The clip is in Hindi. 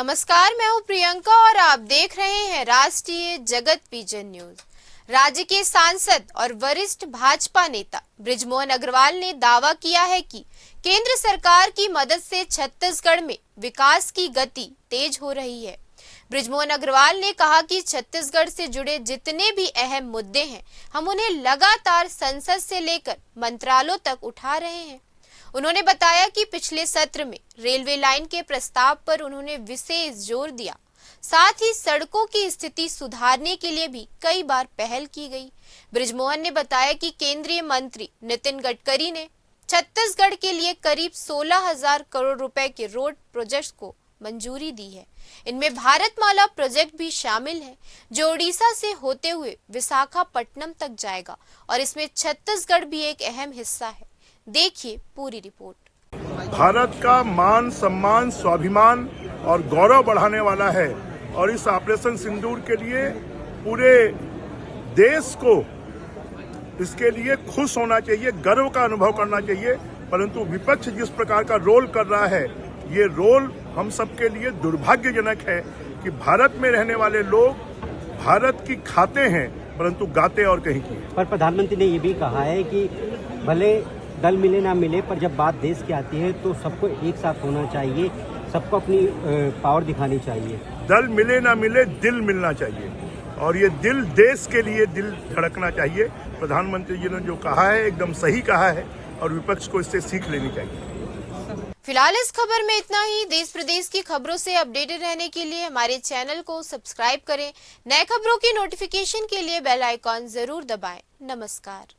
नमस्कार, मैं हूं प्रियंका और आप देख रहे हैं राष्ट्रीय जगत विजन न्यूज। राज्य के सांसद और वरिष्ठ भाजपा नेता बृजमोहन अग्रवाल ने दावा किया है कि केंद्र सरकार की मदद से छत्तीसगढ़ में विकास की गति तेज हो रही है। बृजमोहन अग्रवाल ने कहा कि छत्तीसगढ़ से जुड़े जितने भी अहम मुद्दे हैं, हम उन्हें लगातार संसद से लेकर मंत्रालयों तक उठा रहे हैं। उन्होंने बताया कि पिछले सत्र में रेलवे लाइन के प्रस्ताव पर उन्होंने विशेष जोर दिया। साथ ही सड़कों की स्थिति सुधारने के लिए भी कई बार पहल की गई। बृजमोहन ने बताया कि केंद्रीय मंत्री नितिन गडकरी ने छत्तीसगढ़ के लिए करीब 16,000 करोड़ रुपए के रोड प्रोजेक्ट्स को मंजूरी दी है। इनमें भारतमाला प्रोजेक्ट भी शामिल है, जो उड़ीसा से होते हुए विशाखापट्टनम तक जाएगा और इसमें छत्तीसगढ़ भी एक अहम हिस्सा है। देखिए पूरी रिपोर्ट। भारत का मान सम्मान, स्वाभिमान और गौरव बढ़ाने वाला है और इस ऑपरेशन सिंदूर के लिए पूरे देश को इसके लिए खुश होना चाहिए, गर्व का अनुभव करना चाहिए। परंतु विपक्ष जिस प्रकार का रोल कर रहा है, ये रोल हम सबके लिए दुर्भाग्यजनक है कि भारत में रहने वाले लोग भारत की खाते हैं परंतु गाते और कहीं की। पर प्रधानमंत्री ने ये भी कहा है कि भले दल मिले ना मिले, पर जब बात देश की आती है तो सबको एक साथ होना चाहिए, सबको अपनी पावर दिखानी चाहिए। दल मिले ना मिले, दिल मिलना चाहिए और ये दिल, देश के लिए दिल धड़कना चाहिए। प्रधानमंत्री जी ने जो कहा है एकदम सही कहा है और विपक्ष को इससे सीख लेनी चाहिए। फिलहाल इस खबर में इतना ही। देश प्रदेश की खबरों से अपडेटेड रहने के लिए हमारे चैनल को सब्सक्राइब करें। नए खबरों की नोटिफिकेशन के लिए बेल आइकॉन जरूर दबाएं। नमस्कार।